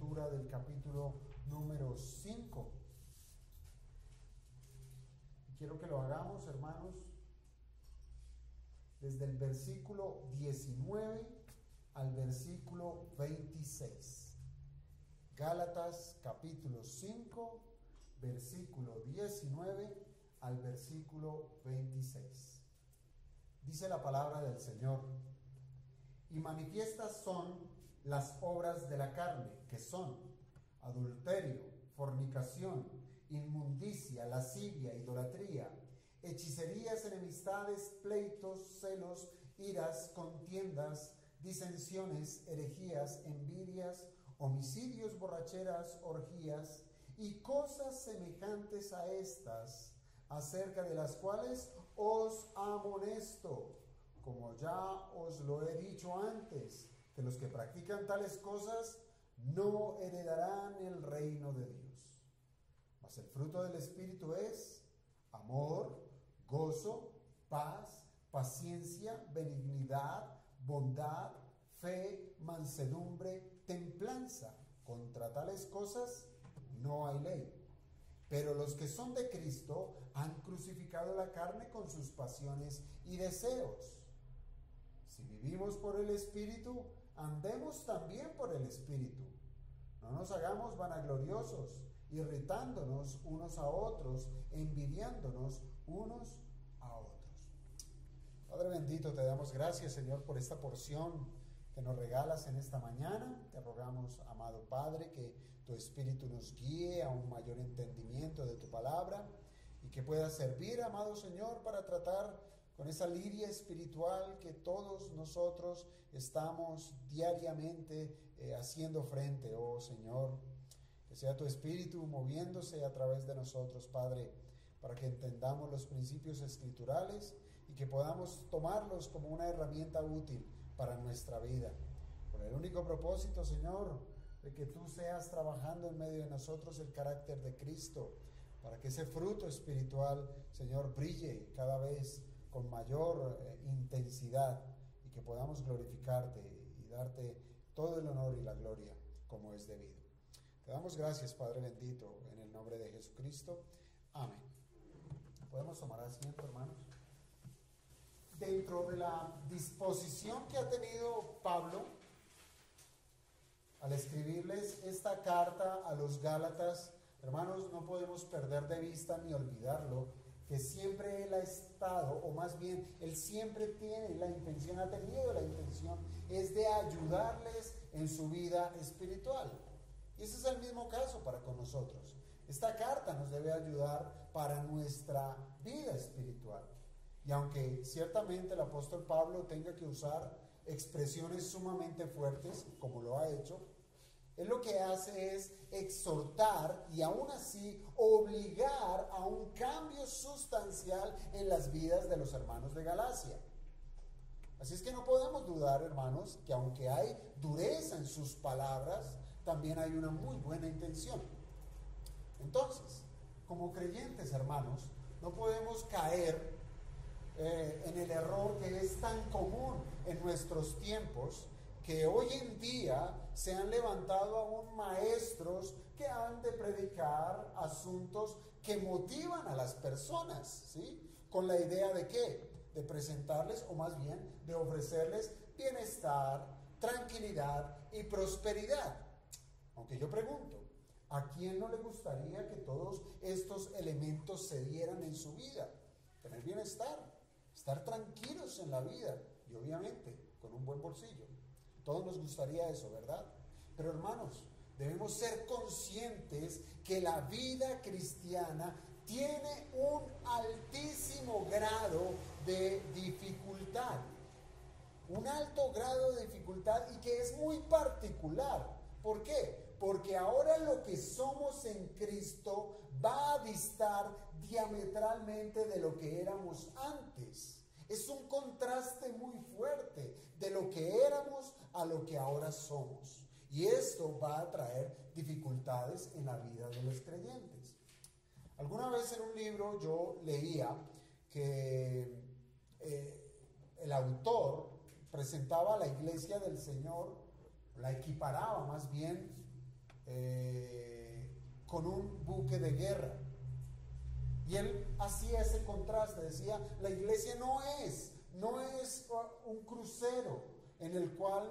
lectura del capítulo número 5. Quiero que lo hagamos, hermanos, desde el versículo 19 al versículo 26. Gálatas capítulo 5, versículo 19 al versículo 26. Dice la palabra del Señor: y manifiestas son las obras de la carne, que son adulterio, fornicación, inmundicia, lascivia, idolatría, hechicerías, enemistades, pleitos, celos, iras, contiendas, disensiones, herejías, envidias, homicidios, borracheras, orgías y cosas semejantes a estas, acerca de las cuales os amonesto, como ya os lo he dicho antes, que los que practican tales cosas no heredarán el reino de Dios. Mas el fruto del Espíritu es amor, gozo, paz, paciencia, benignidad, bondad, fe, mansedumbre, templanza. Contra tales cosas no hay ley. Pero los que son de Cristo han crucificado la carne con sus pasiones y deseos. Si vivimos por el Espíritu, andemos también por el Espíritu. No nos hagamos vanagloriosos, irritándonos unos a otros, envidiándonos unos a otros. Padre bendito, te damos gracias, Señor, por esta porción que nos regalas en esta mañana. Te rogamos, amado Padre, que tu Espíritu nos guíe a un mayor entendimiento de tu palabra y que pueda servir, amado Señor, para tratar con esa lidia espiritual que todos nosotros estamos diariamente haciendo frente, oh Señor. Que sea tu Espíritu moviéndose a través de nosotros, Padre, para que entendamos los principios escriturales y que podamos tomarlos como una herramienta útil para nuestra vida. Con el único propósito, Señor, de que tú seas trabajando en medio de nosotros el carácter de Cristo, para que ese fruto espiritual, Señor, brille cada vez con mayor intensidad y que podamos glorificarte y darte todo el honor y la gloria como es debido. Te damos gracias, Padre bendito, en el nombre de Jesucristo. Amén. ¿Podemos tomar asiento, hermanos? Dentro de la disposición que ha tenido Pablo al escribirles esta carta a los Gálatas, hermanos, no podemos perder de vista ni olvidarlo, que siempre él ha estado, o más bien, él siempre tiene la intención, ha tenido la intención, es de ayudarles en su vida espiritual. Y ese es el mismo caso para con nosotros. Esta carta nos debe ayudar para nuestra vida espiritual. Y aunque ciertamente el apóstol Pablo tenga que usar expresiones sumamente fuertes, como lo ha hecho, él lo que hace es exhortar y aún así obligar a un cambio sustancial en las vidas de los hermanos de Galacia. Así es que no podemos dudar, hermanos, que aunque hay dureza en sus palabras, también hay una muy buena intención. Entonces, como creyentes, hermanos, no podemos caer en el error que es tan común en nuestros tiempos, que hoy en día se han levantado aún maestros que han de predicar asuntos que motivan a las personas, ¿sí? ¿Con la idea de qué? De presentarles, o más bien, de ofrecerles bienestar, tranquilidad y prosperidad. Aunque yo pregunto, ¿a quién no le gustaría que todos estos elementos se dieran en su vida? Tener bienestar, estar tranquilos en la vida y obviamente con un buen bolsillo. Todos nos gustaría eso, ¿verdad? Pero hermanos, debemos ser conscientes que la vida cristiana tiene un altísimo grado de dificultad. Un alto grado de dificultad y que es muy particular. ¿Por qué? Porque ahora lo que somos en Cristo va a distar diametralmente de lo que éramos antes. Es un contraste muy fuerte de lo que éramos a lo que ahora somos. Y esto va a traer dificultades en la vida de los creyentes. Alguna vez en un libro yo leía que el autor presentaba a la iglesia del Señor, la equiparaba más bien con un buque de guerra. Y él hacía ese contraste, decía, la iglesia no es un crucero en el cual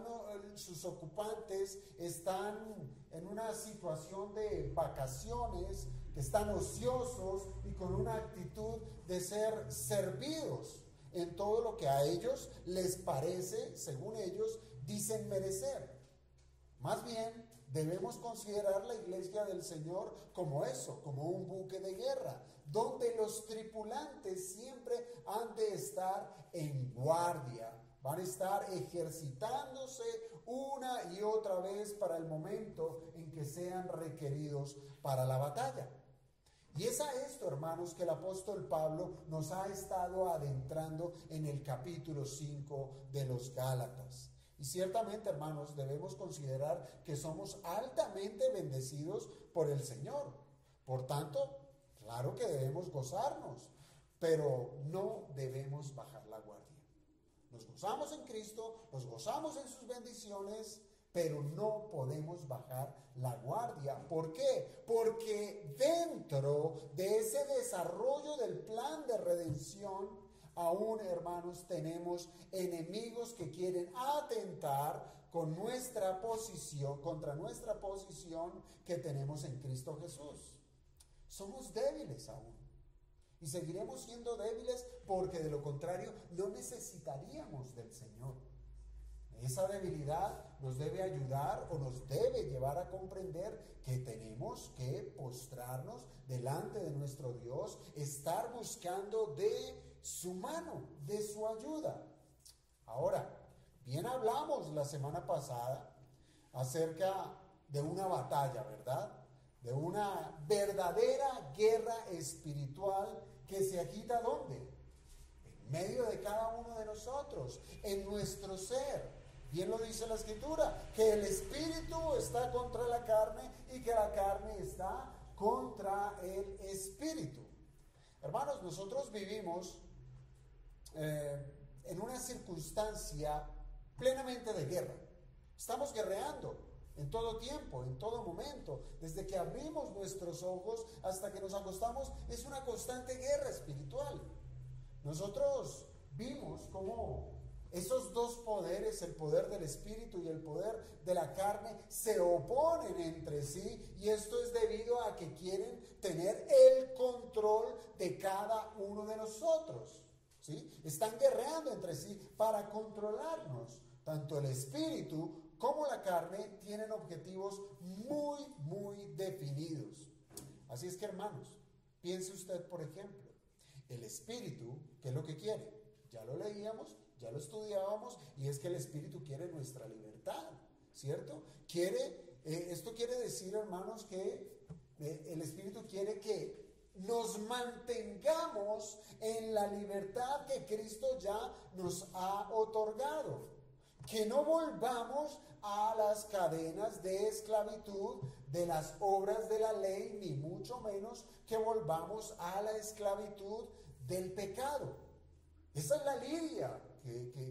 sus ocupantes están en una situación de vacaciones, que están ociosos y con una actitud de ser servidos en todo lo que a ellos les parece, según ellos, dicen merecer. Más bien, debemos considerar la iglesia del Señor como eso, como un buque de guerra, donde los tripulantes siempre han de estar en guardia, van a estar ejercitándose una y otra vez para el momento en que sean requeridos para la batalla. Y es a esto, hermanos, que el apóstol Pablo nos ha estado adentrando en el capítulo 5 de los Gálatas. Y ciertamente, hermanos, debemos considerar que somos altamente bendecidos por el Señor. Por tanto, claro que debemos gozarnos, pero no debemos bajar la guardia. Nos gozamos en Cristo, nos gozamos en sus bendiciones, pero no podemos bajar la guardia. ¿Por qué? Porque dentro de ese desarrollo del plan de redención, aún, hermanos, tenemos enemigos que quieren atentar con nuestra posición, contra nuestra posición que tenemos en Cristo Jesús. Somos débiles aún. Y seguiremos siendo débiles porque de lo contrario no necesitaríamos del Señor. Esa debilidad nos debe ayudar o nos debe llevar a comprender que tenemos que postrarnos delante de nuestro Dios, estar buscando de su mano, de su ayuda. Ahora, bien hablamos la semana pasada acerca de una batalla, ¿verdad? De una verdadera guerra espiritual que se agita ¿dónde? En medio de cada uno de nosotros, en nuestro ser. Bien lo dice la Escritura, que el espíritu está contra la carne y que la carne está contra el espíritu. Hermanos, nosotros vivimos en una circunstancia plenamente de guerra. Estamos guerreando en todo tiempo, en todo momento. Desde que abrimos nuestros ojos hasta que nos acostamos, es una constante guerra espiritual. Nosotros vimos cómo esos dos poderes, el poder del espíritu y el poder de la carne, se oponen entre sí, y esto es debido a que quieren tener el control de cada uno de nosotros, ¿sí? Están guerreando entre sí para controlarnos. Tanto el espíritu como la carne tienen objetivos muy definidos. Así es que, hermanos, piense usted, por ejemplo, el espíritu, ¿qué es lo que quiere? Ya lo leíamos, ya lo estudiábamos, y es que el espíritu quiere nuestra libertad, ¿cierto? Esto quiere decir, hermanos, que el espíritu quiere que nos mantengamos en la libertad que Cristo ya nos ha otorgado, que no volvamos a las cadenas de esclavitud de las obras de la ley, ni mucho menos que volvamos a la esclavitud del pecado. Esa es la lidia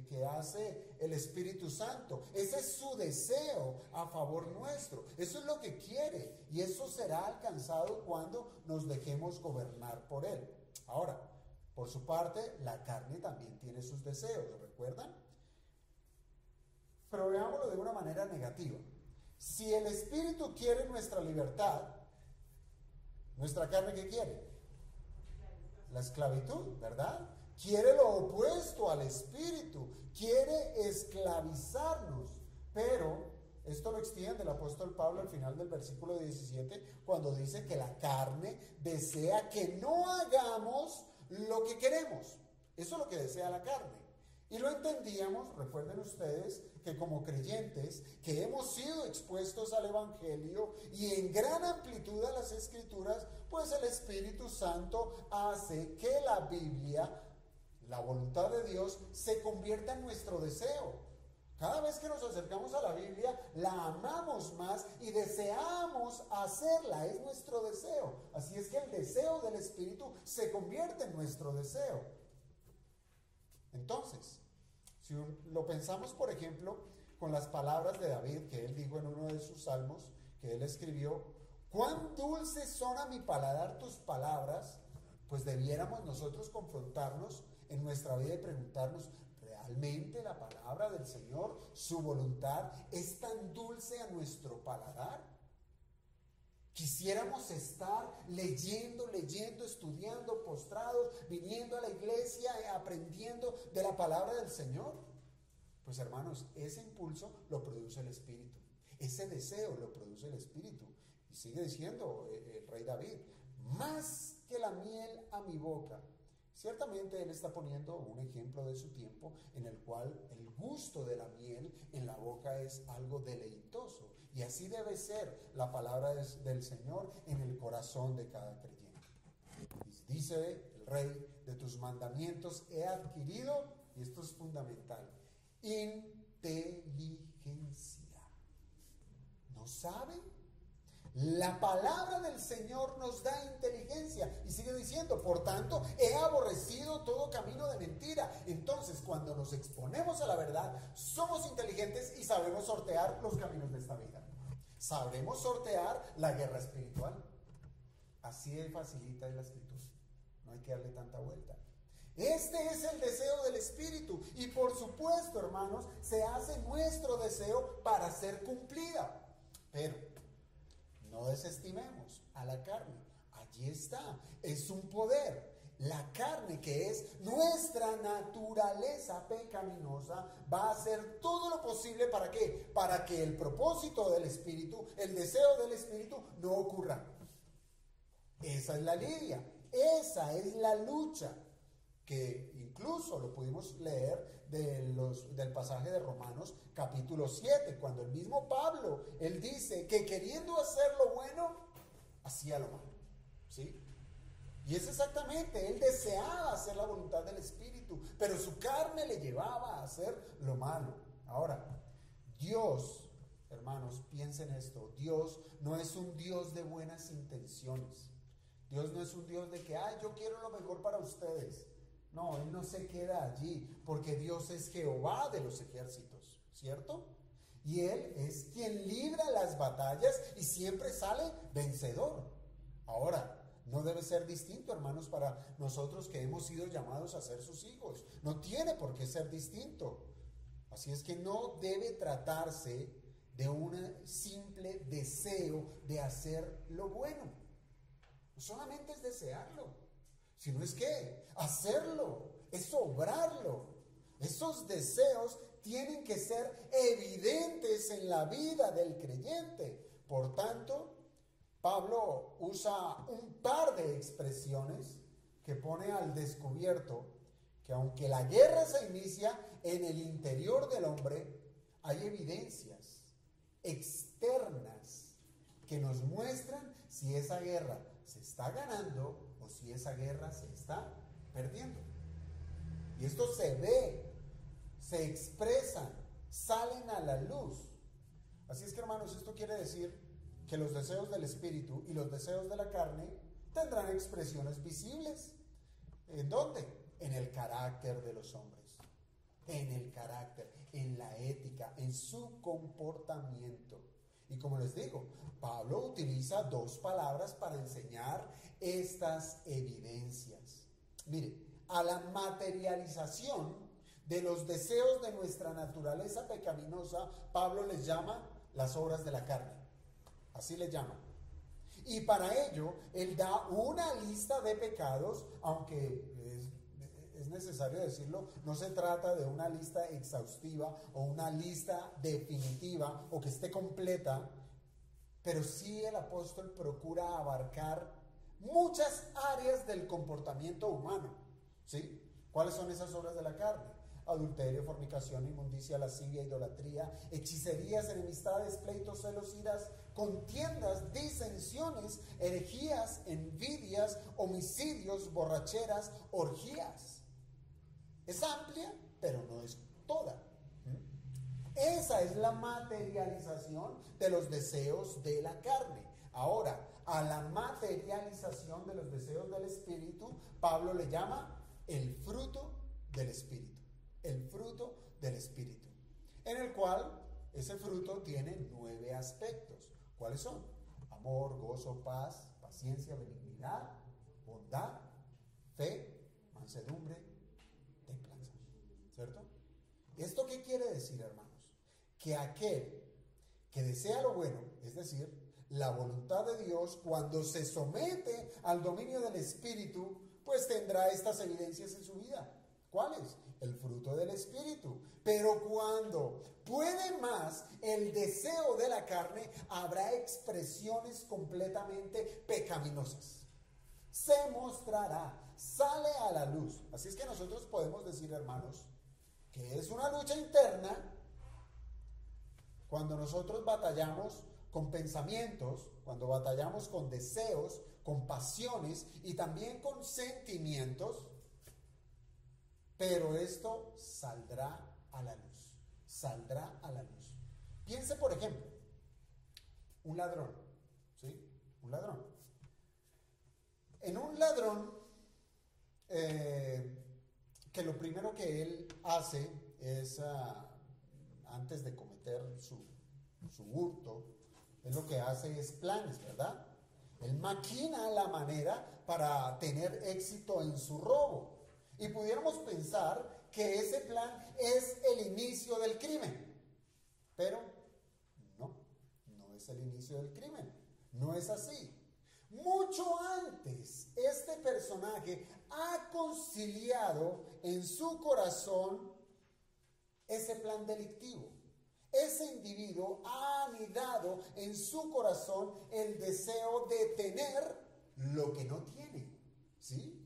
que hace el Espíritu Santo. Ese es su deseo a favor nuestro. Eso es lo que quiere, y eso será alcanzado cuando nos dejemos gobernar por él. Ahora, por su parte, la carne también tiene sus deseos, ¿lo recuerdan? Pero veámoslo de una manera negativa. Si el Espíritu quiere nuestra libertad, ¿nuestra carne qué quiere? La esclavitud, ¿verdad? Quiere lo opuesto al Espíritu, quiere esclavizarnos. Pero esto lo extiende el apóstol Pablo al final del versículo 17, cuando dice que la carne desea que no hagamos lo que queremos. Eso es lo que desea la carne. Y lo entendíamos, recuerden ustedes, que como creyentes que hemos sido expuestos al Evangelio y en gran amplitud a las Escrituras, pues el Espíritu Santo hace que la Biblia, la voluntad de Dios, se convierta en nuestro deseo. Cada vez que nos acercamos a la Biblia, la amamos más y deseamos hacerla, es nuestro deseo. Así es que el deseo del Espíritu se convierte en nuestro deseo. Entonces, si lo pensamos, por ejemplo, con las palabras de David, que él dijo en uno de sus salmos, que él escribió, cuán dulces son a mi paladar tus palabras, pues debiéramos nosotros confrontarnos en nuestra vida y preguntarnos, ¿realmente la palabra del Señor, su voluntad, es tan dulce a nuestro paladar? Quisiéramos estar leyendo, estudiando, postrados, viniendo a la iglesia, aprendiendo de la palabra del Señor. Pues hermanos, ese impulso lo produce el Espíritu. Ese deseo lo produce el Espíritu. Y sigue diciendo el rey David, más que la miel a mi boca. Ciertamente él está poniendo un ejemplo de su tiempo en el cual el gusto de la miel en la boca es algo deleitoso. Y así debe ser la palabra del Señor en el corazón de cada creyente. Y dice el rey, de tus mandamientos he adquirido, y esto es fundamental, inteligencia. ¿No saben? La palabra del Señor nos da inteligencia. Y sigue diciendo, por tanto, he aborrecido todo camino de mentira. Entonces, cuando nos exponemos a la verdad, somos inteligentes y sabemos sortear los caminos de esta vida. Sabremos sortear la guerra espiritual. Así de facilita es la escritura. No hay que darle tanta vuelta. Este es el deseo del Espíritu. Y por supuesto, hermanos, se hace nuestro deseo para ser cumplida. Pero no desestimemos a la carne. Allí está. Es un poder. La carne, que es nuestra naturaleza pecaminosa, va a hacer todo lo posible ¿para qué? Para que el propósito del Espíritu, el deseo del Espíritu no ocurra. Esa es la lidia. Esa es la lucha. Que incluso lo pudimos leer del pasaje de Romanos capítulo 7, cuando el mismo Pablo, él dice que queriendo hacer lo bueno, hacía lo malo, ¿sí? Y es exactamente, él deseaba hacer la voluntad del Espíritu, pero su carne le llevaba a hacer lo malo. Ahora, Dios, hermanos, piensen esto, Dios no es un Dios de buenas intenciones. Dios no es un Dios de que, yo quiero lo mejor para ustedes. No, Él no se queda allí, porque Dios es Jehová de los ejércitos, ¿cierto? Y Él es quien libra las batallas y siempre sale vencedor. Ahora, no debe ser distinto, hermanos, para nosotros que hemos sido llamados a ser sus hijos. No tiene por qué ser distinto. Así es que no debe tratarse de un simple deseo de hacer lo bueno. No solamente es desearlo, sino es que hacerlo, es obrarlo. Esos deseos tienen que ser evidentes en la vida del creyente. Por tanto, Pablo usa un par de expresiones que pone al descubierto que aunque la guerra se inicia en el interior del hombre, hay evidencias externas que nos muestran si esa guerra se está ganando o si esa guerra se está perdiendo. Y esto se ve, se expresan, salen a la luz. Así es que, hermanos, esto quiere decir que los deseos del espíritu y los deseos de la carne tendrán expresiones visibles. ¿En dónde? En el carácter de los hombres, en el carácter, en la ética, en su comportamiento. Y como les digo, Pablo utiliza dos palabras para enseñar estas evidencias. Mire, a la materialización de los deseos de nuestra naturaleza pecaminosa, Pablo les llama las obras de la carne. Así le llama. Y para ello, él da una lista de pecados, aunque es necesario decirlo, no se trata de una lista exhaustiva o una lista definitiva o que esté completa, pero sí el apóstol procura abarcar muchas áreas del comportamiento humano, ¿sí? ¿Cuáles son esas obras de la carne? Adulterio, fornicación, inmundicia, lascivia, idolatría, hechicerías, enemistades, pleitos, celos, iras, contiendas, disensiones, herejías, envidias, homicidios, borracheras, orgías. Es amplia, pero no es toda. Esa es la materialización de los deseos de la carne. Ahora, a la materialización de los deseos del espíritu, Pablo le llama el fruto del espíritu. El fruto del espíritu, en el cual ese fruto tiene 9 aspectos. ¿Cuáles son? Amor, gozo, paz, paciencia, benignidad, bondad, fe, mansedumbre, templanza. ¿Cierto? ¿Esto qué quiere decir, hermanos? Que aquel que desea lo bueno, es decir, la voluntad de Dios, cuando se somete al dominio del Espíritu, pues tendrá estas evidencias en su vida. ¿Cuáles? El fruto del Espíritu. Pero cuando puede más el deseo de la carne, habrá expresiones completamente pecaminosas. Se mostrará, sale a la luz. Así es que nosotros podemos decir, hermanos, que es una lucha interna cuando nosotros batallamos con pensamientos, cuando batallamos con deseos, con pasiones y también con sentimientos, pero esto saldrá a la luz, saldrá a la luz. Piense, por ejemplo, un ladrón, ¿sí? Un ladrón. En un ladrón, que lo primero que él hace es, antes de cometer su hurto, él lo que hace es planes, ¿verdad? Él maquina la manera para tener éxito en su robo. Y pudiéramos pensar que ese plan es el inicio del crimen. Pero no es el inicio del crimen. No es así. Mucho antes, este personaje ha conciliado en su corazón ese plan delictivo. Ese individuo ha anidado en su corazón el deseo de tener lo que no tiene, ¿sí?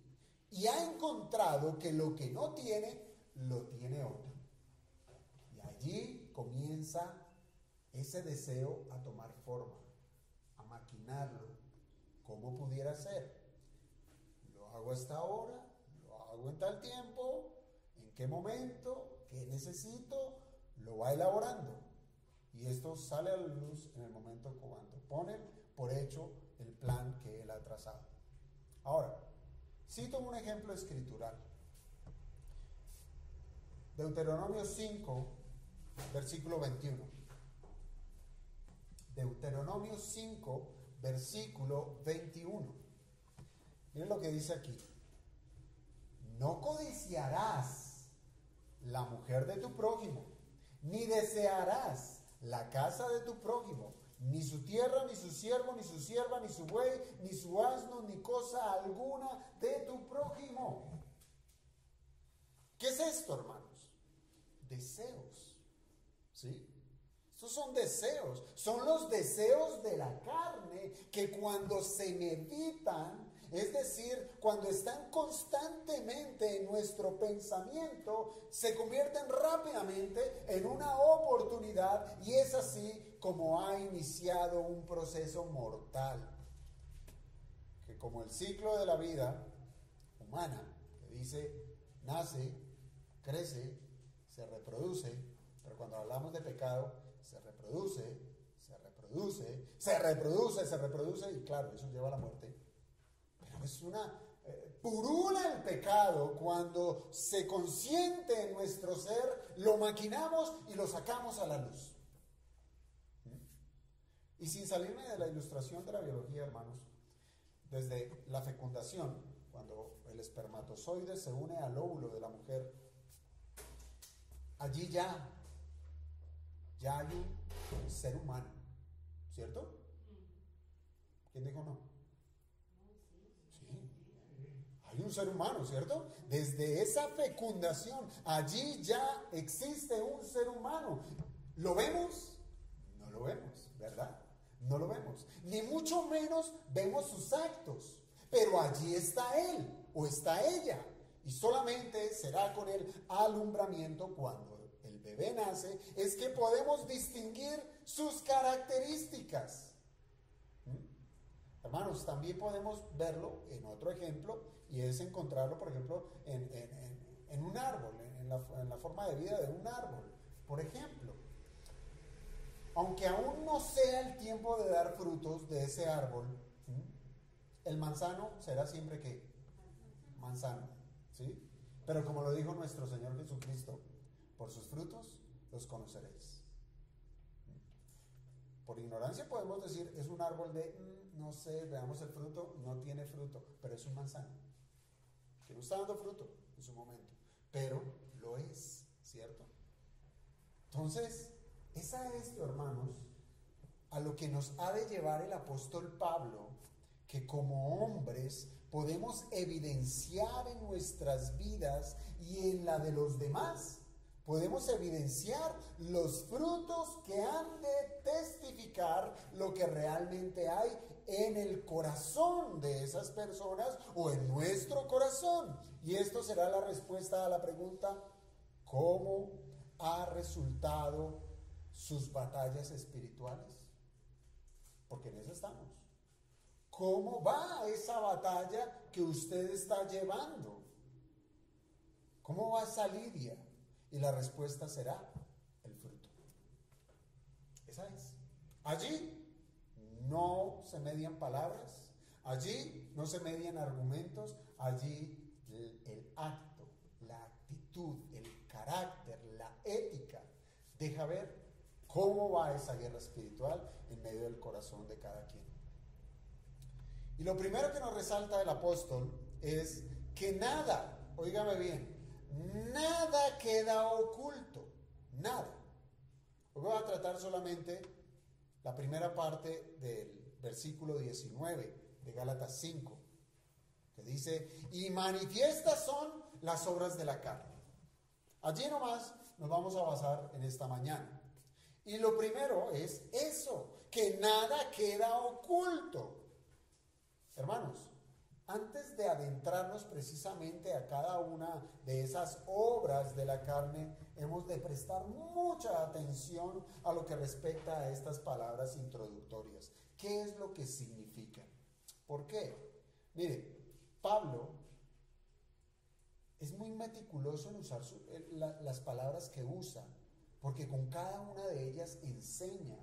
Y ha encontrado que lo que no tiene, lo tiene otro. Y allí comienza ese deseo a tomar forma, a maquinarlo. ¿Cómo pudiera ser? Lo hago a esta hora, lo hago en tal tiempo, ¿en qué momento? ¿Qué necesito? Lo va elaborando. Y esto sale a la luz en el momento cuando ponen por hecho el plan que él ha trazado. Ahora, cito un ejemplo escritural. Deuteronomio 5, versículo 21. Deuteronomio 5, versículo 21. Miren lo que dice aquí. No codiciarás la mujer de tu prójimo, ni desearás la casa de tu prójimo, ni su tierra, ni su siervo, ni su sierva, ni su buey, ni su asno, ni cosa alguna de tu prójimo. ¿Qué es esto, hermanos? Deseos, ¿sí? Estos son deseos, son los deseos de la carne que cuando se meditan, es decir, cuando están constantemente en nuestro pensamiento, se convierten rápidamente en una oportunidad y es así como ha iniciado un proceso mortal. Que como el ciclo de la vida humana, que dice, nace, crece, se reproduce, pero cuando hablamos de pecado, se reproduce, se reproduce, se reproduce, se reproduce y claro, eso lleva a la muerte. Pero es una purula el pecado cuando se consiente en nuestro ser, lo maquinamos y lo sacamos a la luz. Y sin salirme de la ilustración de la biología, hermanos, desde la fecundación, cuando el espermatozoide se une al óvulo de la mujer, allí ya hay un ser humano, ¿cierto? ¿Quién dijo no? Sí, hay un ser humano, ¿cierto? Desde esa fecundación, allí ya existe un ser humano. ¿Lo vemos? No lo vemos, ¿verdad? No lo vemos. Ni mucho menos vemos sus actos. Pero allí está él o está ella. Y solamente será con el alumbramiento cuando el bebé nace, es que podemos distinguir sus características. Hermanos, también podemos verlo en otro ejemplo y es encontrarlo, por ejemplo, en un árbol, en la forma de vida de un árbol. Por ejemplo, aunque aún no sea el tiempo de dar frutos de ese árbol, el manzano será siempre ¿qué? Manzano, ¿sí? Pero como lo dijo nuestro Señor Jesucristo, por sus frutos los conoceréis. Por ignorancia podemos decir, es un árbol de, no sé, veamos el fruto, no tiene fruto, pero es un manzano, que no está dando fruto en su momento, pero lo es, ¿cierto? Entonces, es a esto, hermanos, a lo que nos ha de llevar el apóstol Pablo, que como hombres podemos evidenciar en nuestras vidas y en la de los demás, podemos evidenciar los frutos que han de testificar lo que realmente hay en el corazón de esas personas o en nuestro corazón. Y esto será la respuesta a la pregunta, ¿cómo ha resultado sus batallas espirituales? Porque en eso estamos. ¿Cómo va esa batalla que usted está llevando? ¿Cómo va esa lidia? Y la respuesta será el fruto. Esa es. Allí no se median palabras, allí no se median argumentos, allí el acto, la actitud, el carácter, la ética deja ver cómo va esa guerra espiritual en medio del corazón de cada quien. Y lo primero que nos resalta el apóstol es que nada, óigame bien, nada queda oculto, nada. Hoy voy a tratar solamente la primera parte del versículo 19 de Gálatas 5, que dice, y manifiestas son las obras de la carne. Allí nomás nos vamos a basar en esta mañana. Y lo primero es eso, que nada queda oculto. Hermanos, antes de adentrarnos precisamente a cada una de esas obras de la carne, hemos de prestar mucha atención a lo que respecta a estas palabras introductorias. ¿Qué es lo que significan? ¿Por qué? Mire, Pablo es muy meticuloso en usar las palabras que usa, porque con cada una de ellas enseña.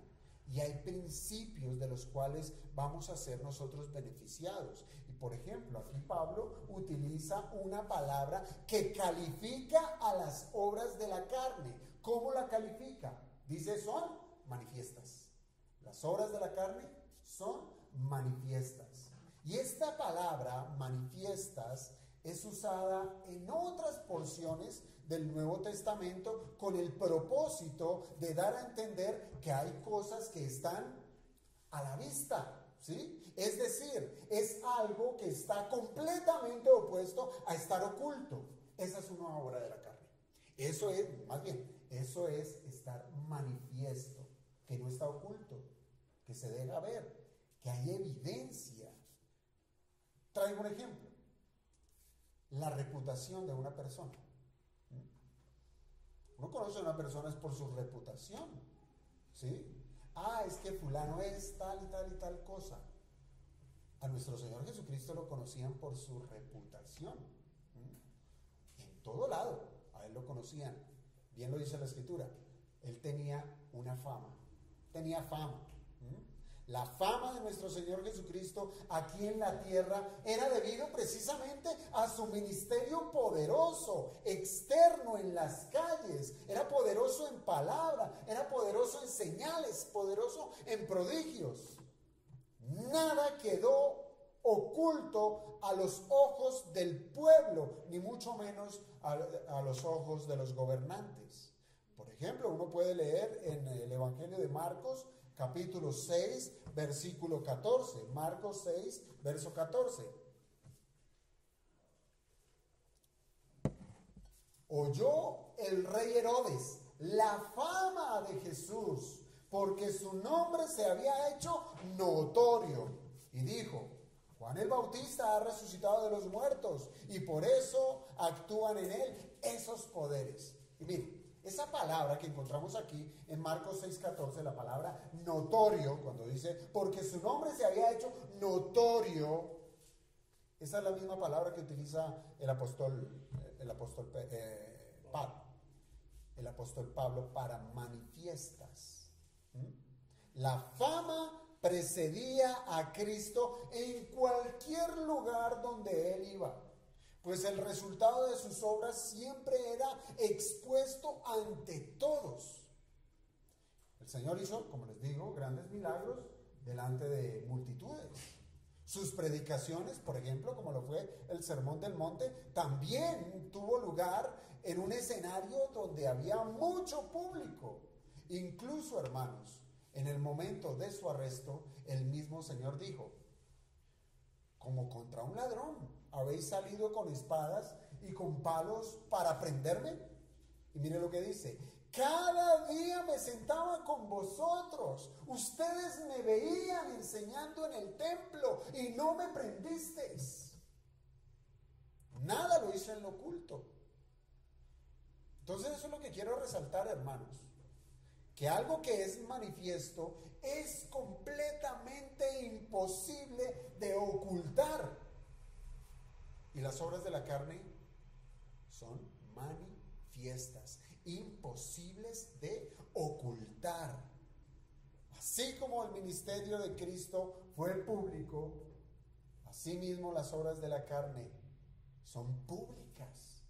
Y hay principios de los cuales vamos a ser nosotros beneficiados. Y por ejemplo, aquí Pablo utiliza una palabra que califica a las obras de la carne. ¿Cómo la califica? Dice, son manifiestas. Las obras de la carne son manifiestas. Y esta palabra, manifiestas, es usada en otras porciones del Nuevo Testamento con el propósito de dar a entender que hay cosas que están a la vista, ¿sí? Es decir, es algo que está completamente opuesto a estar oculto. Esa es una obra de la carne. Eso es, más bien, eso es estar manifiesto, que no está oculto, que se deja ver, que hay evidencia. Traigo un ejemplo. La reputación de una persona. Uno conoce a una persona es por su reputación, ¿sí? Ah, es que fulano es tal y tal y tal cosa. A nuestro Señor Jesucristo lo conocían por su reputación. En todo lado, a Él lo conocían. Bien lo dice la Escritura. Él tenía una fama. Tenía fama. La fama de nuestro Señor Jesucristo aquí en la tierra era debido precisamente a su ministerio poderoso, externo en las calles. Era poderoso en palabra, era poderoso en señales, poderoso en prodigios. Nada quedó oculto a los ojos del pueblo, ni mucho menos a los ojos de los gobernantes. Por ejemplo, uno puede leer en el Evangelio de Marcos, capítulo 6, versículo 14. Marcos 6, verso 14. Oyó el rey Herodes la fama de Jesús, porque su nombre se había hecho notorio. Y dijo, Juan el Bautista ha resucitado de los muertos, y por eso actúan en él esos poderes. Y miren, esa palabra que encontramos aquí en Marcos 6:14, la palabra notorio, cuando dice, porque su nombre se había hecho notorio, esa es la misma palabra que utiliza el apóstol Pablo para manifiestas. La fama precedía a Cristo en cualquier lugar donde Él iba, pues el resultado de sus obras siempre era expuesto ante todos. El Señor hizo, como les digo, grandes milagros delante de multitudes. Sus predicaciones, por ejemplo, como lo fue el Sermón del Monte, también tuvo lugar en un escenario donde había mucho público. Incluso, hermanos, en el momento de su arresto, el mismo Señor dijo: como contra un ladrón, ¿habéis salido con espadas y con palos para prenderme? Y mire lo que dice: cada día me sentaba con vosotros, ustedes me veían enseñando en el templo y no me prendisteis. Nada lo hice en lo oculto. Entonces eso es lo que quiero resaltar, hermanos, que algo que es manifiesto es completamente imposible de ocultar. Y las obras de la carne son manifiestas, imposibles de ocultar. Así como el ministerio de Cristo fue público, asimismo las obras de la carne son públicas.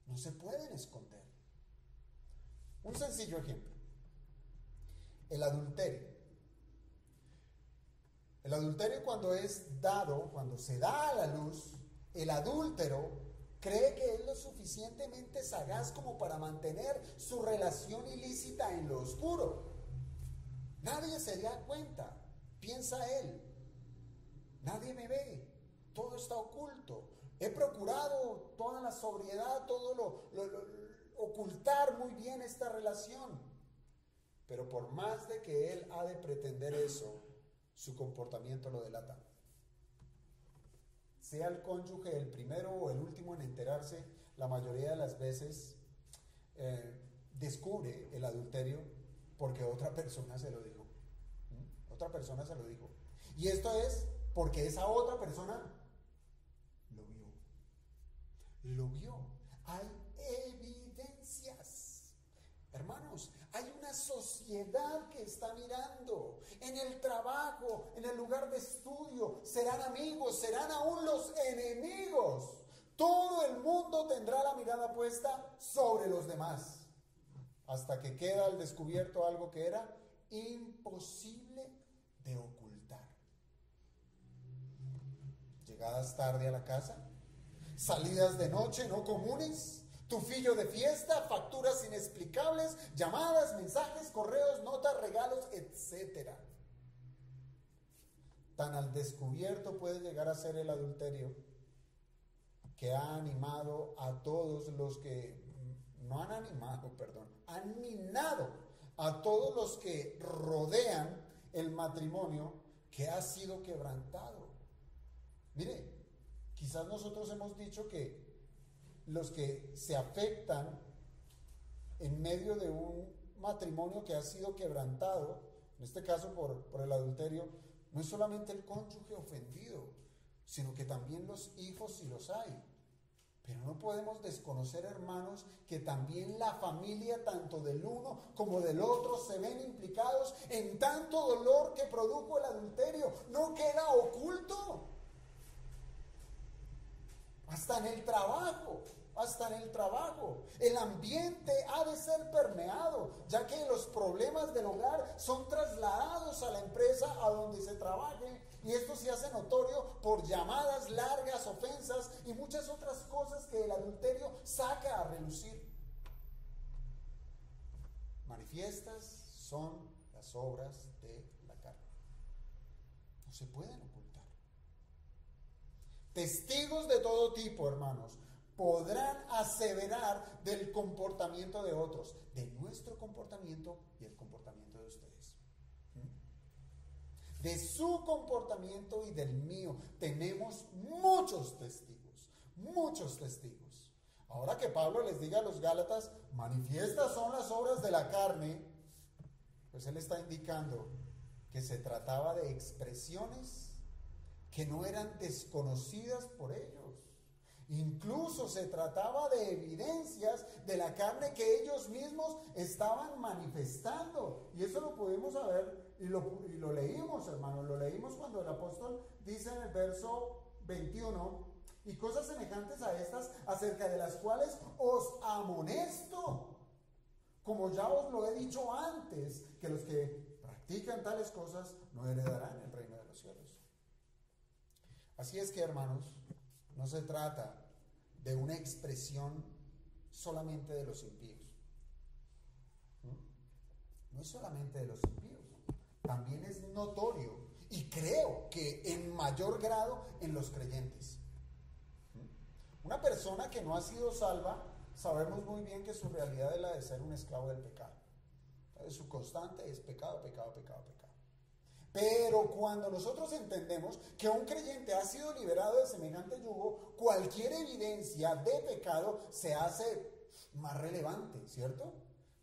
No se pueden esconder. Un sencillo ejemplo: el adulterio. El adulterio, cuando es dado, cuando se da a la luz, el adúltero cree que es lo suficientemente sagaz como para mantener su relación ilícita en lo oscuro. Nadie se da cuenta, piensa él. Nadie me ve, todo está oculto. He procurado toda la sobriedad, ocultar muy bien esta relación. Pero por más de que él ha de pretender eso, su comportamiento lo delata. Sea el cónyuge el primero o el último en enterarse, la mayoría de las veces descubre el adulterio porque otra persona se lo dijo. Otra persona se lo dijo. Y esto es porque esa otra persona lo vio. Lo vio. Hay evidencias. Hermanos, hay una sociedad que está mirando. En el trabajo, en el lugar de estudio, serán amigos, serán aún los enemigos. Todo el mundo tendrá la mirada puesta sobre los demás, hasta que queda al descubierto algo que era imposible de ocultar. Llegadas tarde a la casa, salidas de noche no comunes, tufillo de fiesta, facturas inexplicables, llamadas, mensajes, correos, notas, regalos, etc. Tan al descubierto puede llegar a ser el adulterio que ha animado a todos los que, no han animado, perdón, han minado a todos los que rodean el matrimonio que ha sido quebrantado. Mire, quizás nosotros hemos dicho que los que se afectan en medio de un matrimonio que ha sido quebrantado, en este caso por el adulterio, no es solamente el cónyuge ofendido, sino que también los hijos, si los hay. Pero no podemos desconocer, hermanos, que también la familia, tanto del uno como del otro, se ven implicados en tanto dolor que produjo el adulterio. No queda oculto. Hasta en el trabajo. El ambiente ha de ser permeado, ya que los problemas del hogar son trasladados a la empresa a donde se trabaje, y esto se hace notorio por llamadas largas, ofensas y muchas otras cosas que el adulterio saca a relucir. Manifiestas son las obras de la carne. No se pueden ocultar. Testigos de todo tipo, hermanos, podrán aseverar del comportamiento de otros, de nuestro comportamiento y el comportamiento de ustedes. De su comportamiento y del mío tenemos muchos testigos, muchos testigos. Ahora que Pablo les diga a los Gálatas, manifiestas son las obras de la carne, pues él está indicando que se trataba de expresiones que no eran desconocidas por ellos. Incluso se trataba de evidencias de la carne que ellos mismos estaban manifestando. Y eso lo pudimos saber y lo leímos, hermanos. Lo leímos cuando el apóstol dice en el verso 21, y cosas semejantes a estas, acerca de las cuales os amonesto, Como ya os lo he dicho antes, que los que practican tales cosas no heredarán el reino de los cielos. Así es que, hermanos, no se trata de una expresión solamente de los impíos. No es solamente de los impíos, también es notorio y creo que en mayor grado en los creyentes. Una persona que no ha sido salva, sabemos muy bien que su realidad es la de ser un esclavo del pecado. Su constante es pecado, pecado, pecado, pecado. Pero cuando nosotros entendemos que un creyente ha sido liberado de semejante yugo, cualquier evidencia de pecado se hace más relevante, ¿cierto?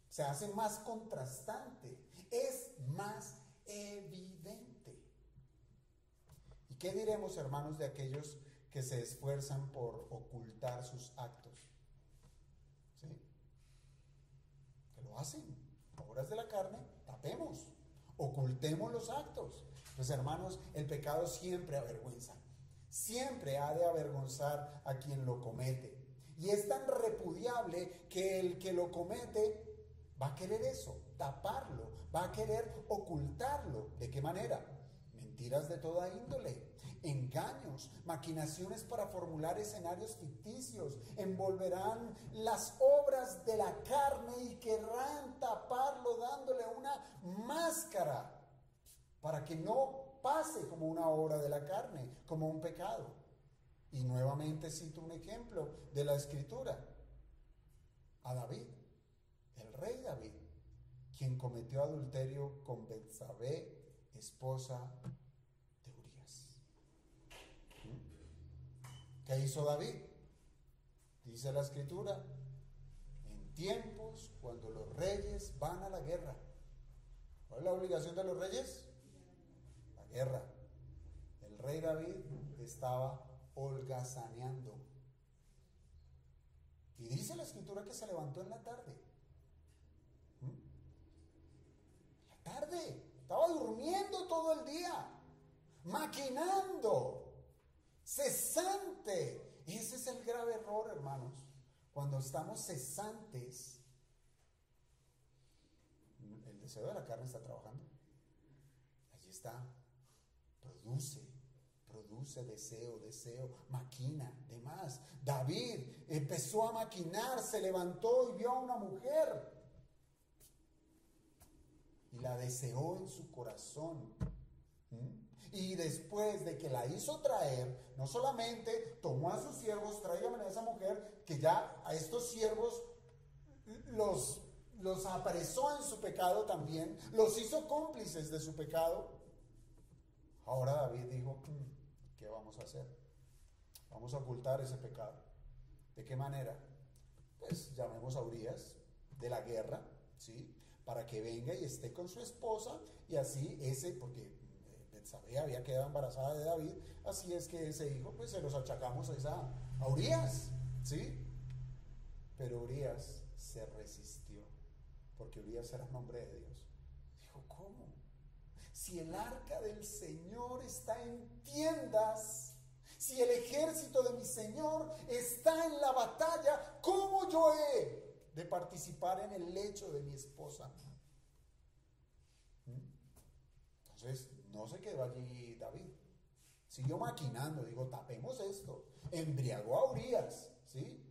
Se hace más contrastante, es más evidente. ¿Y qué diremos, hermanos, de aquellos que se esfuerzan por ocultar sus actos? ¿Sí? Que lo hacen. Obras de la carne, tapemos, ocultemos los actos. Pues, hermanos, el pecado siempre avergüenza. Siempre ha de avergonzar a quien lo comete. Y es tan repudiable que el que lo comete va a querer eso, taparlo, va a querer ocultarlo. ¿De qué manera? Mentiras de toda índole, engaños, maquinaciones para formular escenarios ficticios, envolverán las obras de la carne y querrán taparlo dándole una máscara para que no pase como una obra de la carne, como un pecado. Y nuevamente cito un ejemplo de la Escritura, a David, el rey David, quien cometió adulterio con Betsabé, esposa de Urías. ¿Qué hizo David? Dice la Escritura, en tiempos cuando los reyes van a la guerra. ¿Cuál es la obligación de los reyes? La guerra. El rey David estaba holgazaneando. Y dice la Escritura que se levantó en la tarde. La tarde. Estaba durmiendo todo el día. Maquinando. Cesante. Ese es el grave error, hermanos. Cuando estamos cesantes, el deseo de la carne está trabajando. Allí está. Produce deseo, maquina, demás. David empezó a maquinar, se levantó y vio a una mujer y la deseó en su corazón. Y después de que la hizo traer, no solamente tomó a sus siervos, tráigame a esa mujer, que ya a estos siervos los apresó en su pecado también, los hizo cómplices de su pecado. Ahora David dijo, ¿qué vamos a hacer? Vamos a ocultar ese pecado. ¿De qué manera? Pues llamemos a Urías de la guerra, ¿sí? Para que venga y esté con su esposa, y así porque Betsabé había quedado embarazada de David, así es que ese hijo, pues se los achacamos a Urías, ¿sí? Pero Urías se resistió, porque Urías era nombre de Dios. Dijo, ¿cómo? Si el arca del Señor está en tiendas, si el ejército de mi Señor está en la batalla, ¿cómo yo he de participar en el lecho de mi esposa? Entonces, no se quedó allí David. Siguió maquinando, digo, tapemos esto. Embriagó a Urías, ¿sí?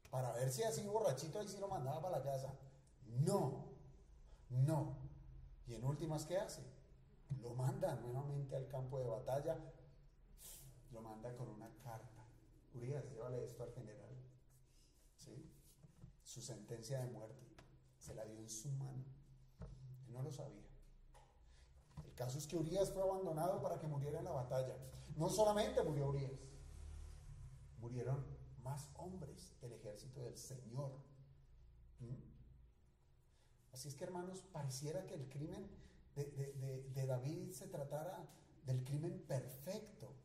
Para ver si así borrachito ahí sí lo mandaba para la casa. No. Y en últimas, ¿qué hace? Lo manda nuevamente al campo de batalla, lo manda con una carta. Urías, llévale esto al general, ¿sí? Su sentencia de muerte se la dio en su mano. Él no lo sabía. El caso es que Urías fue abandonado para que muriera en la batalla. No solamente murió Urías, murieron más hombres del ejército del Señor. Así es que, hermanos, pareciera que el crimen de David se tratara del crimen perfecto,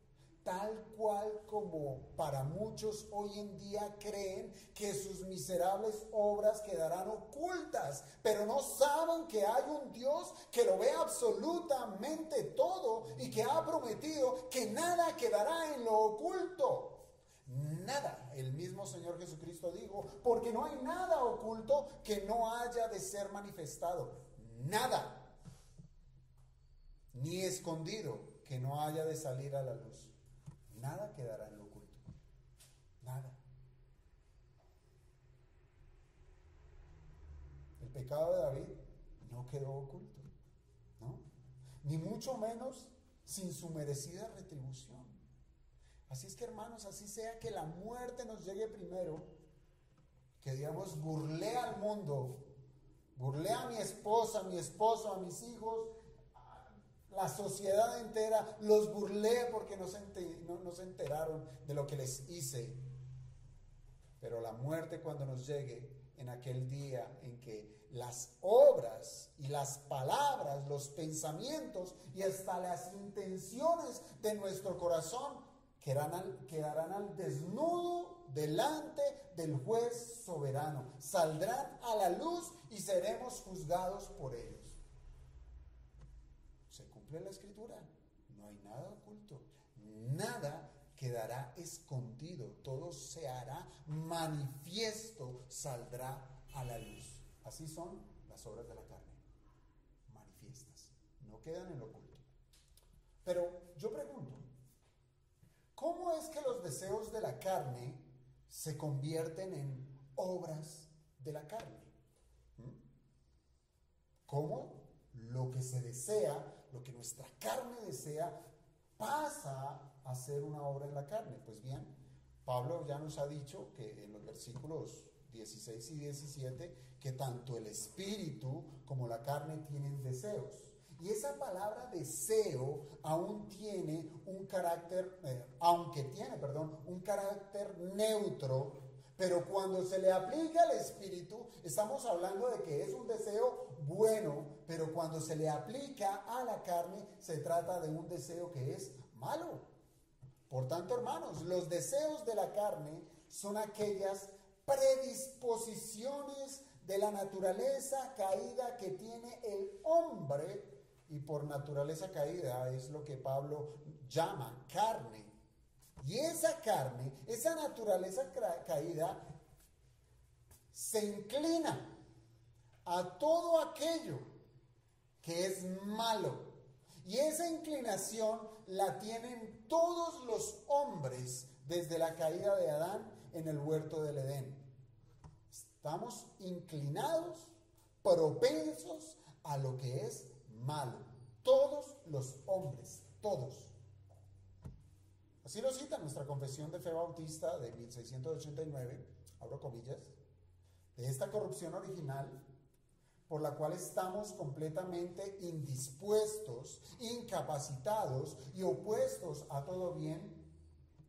tal cual como para muchos hoy en día creen que sus miserables obras quedarán ocultas, pero no saben que hay un Dios que lo ve absolutamente todo y que ha prometido que nada quedará en lo oculto. nada. El mismo Señor Jesucristo dijo, porque no hay nada oculto que no haya de ser manifestado. Nada. Ni escondido que no haya de salir a la luz. Nada quedará en lo oculto. Nada. El pecado de David no quedó oculto, ¿no? Ni mucho menos sin su merecida retribución. Así es que, hermanos, así sea que la muerte nos llegue primero, que digamos, burlé al mundo, burlé a mi esposa, a mi esposo, a mis hijos, la sociedad entera, los burlé porque no se enteraron de lo que les hice. Pero la muerte, cuando nos llegue en aquel día en que las obras y las palabras, los pensamientos y hasta las intenciones de nuestro corazón quedarán al desnudo delante del juez soberano, saldrán a la luz y seremos juzgados por ellos. Se cumple la escritura, no hay nada oculto, nada quedará escondido, todo se hará manifiesto, saldrá a la luz. Así son las obras de la carne, manifiestas, no quedan en lo oculto. Pero yo pregunto, ¿cómo es que los deseos de la carne se convierten en obras de la carne? ¿Cómo lo que se desea, lo que nuestra carne desea, pasa a ser una obra en la carne? Pues bien, Pablo ya nos ha dicho que en los versículos 16 y 17, que tanto el espíritu como la carne tienen deseos. Y esa palabra deseo aún tiene un carácter, un carácter neutro, pero cuando se le aplica al espíritu, estamos hablando de que es un deseo bueno, pero cuando se le aplica a la carne, se trata de un deseo que es malo. Por tanto, hermanos, los deseos de la carne son aquellas predisposiciones de la naturaleza caída que tiene el hombre, y por naturaleza caída es lo que Pablo llama carne. Y esa carne, esa naturaleza caída, se inclina a todo aquello que es malo. Y esa inclinación la tienen todos los hombres desde la caída de Adán en el huerto del Edén. Estamos inclinados, propensos a lo que es malo. Todos los hombres, todos. Así lo cita nuestra Confesión de Fe Bautista de 1689, abro comillas, de esta corrupción original, por la cual estamos completamente indispuestos, incapacitados y opuestos a todo bien,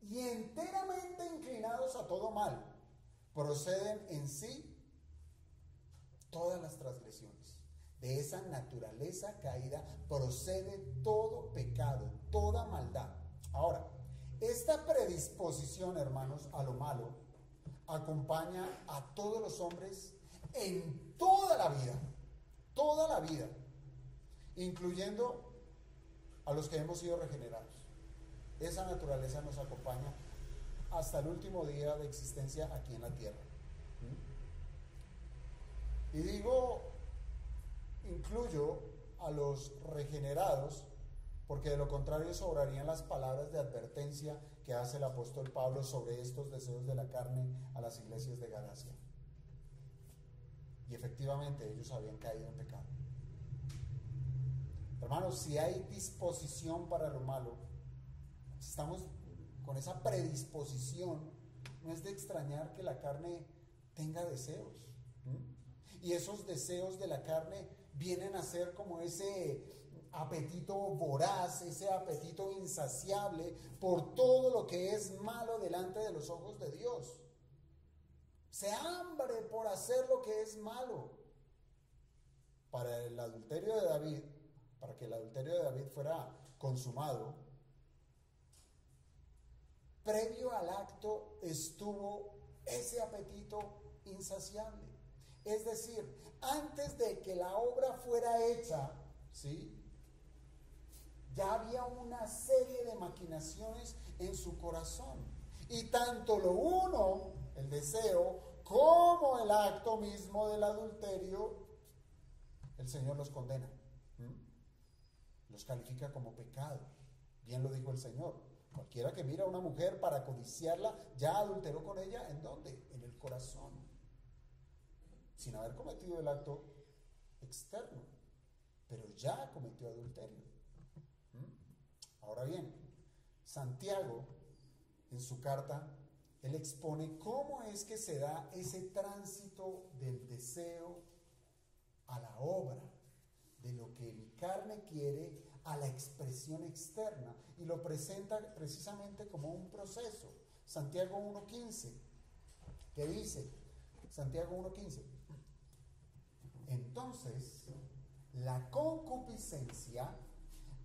y enteramente inclinados a todo mal, proceden en sí todas las transgresiones. De esa naturaleza caída procede todo pecado, toda maldad. Ahora, esta predisposición, hermanos, a lo malo, acompaña a todos los hombres en toda la vida, incluyendo a los que hemos sido regenerados. Esa naturaleza nos acompaña hasta el último día de existencia aquí en la tierra. Y digo, incluyo a los regenerados, porque de lo contrario sobrarían las palabras de advertencia que hace el apóstol Pablo sobre estos deseos de la carne a las iglesias de Galacia. Y efectivamente ellos habían caído en pecado. Hermanos, si hay disposición para lo malo, si estamos con esa predisposición, no es de extrañar que la carne tenga deseos. Y esos deseos de la carne vienen a ser como ese apetito voraz, ese apetito insaciable por todo lo que es malo delante de los ojos de Dios. Se hambre por hacer lo que es malo. Para el adulterio de David, para que el adulterio de David fuera consumado, previo al acto estuvo ese apetito insaciable. Es decir, antes de que la obra fuera hecha, ¿sí?, ya había una serie de maquinaciones en su corazón. Y tanto lo uno, el deseo, como el acto mismo del adulterio, el Señor los condena. Los califica como pecado. Bien lo dijo el Señor. Cualquiera que mira a una mujer para codiciarla, ya adulteró con ella. ¿En dónde? En el corazón. Sin haber cometido el acto externo. Pero ya cometió adulterio. Ahora bien, Santiago, en su carta, él expone cómo es que se da ese tránsito del deseo a la obra, de lo que mi carne quiere a la expresión externa, y lo presenta precisamente como un proceso. Santiago 1:15, que dice, Santiago 1:15, entonces la concupiscencia,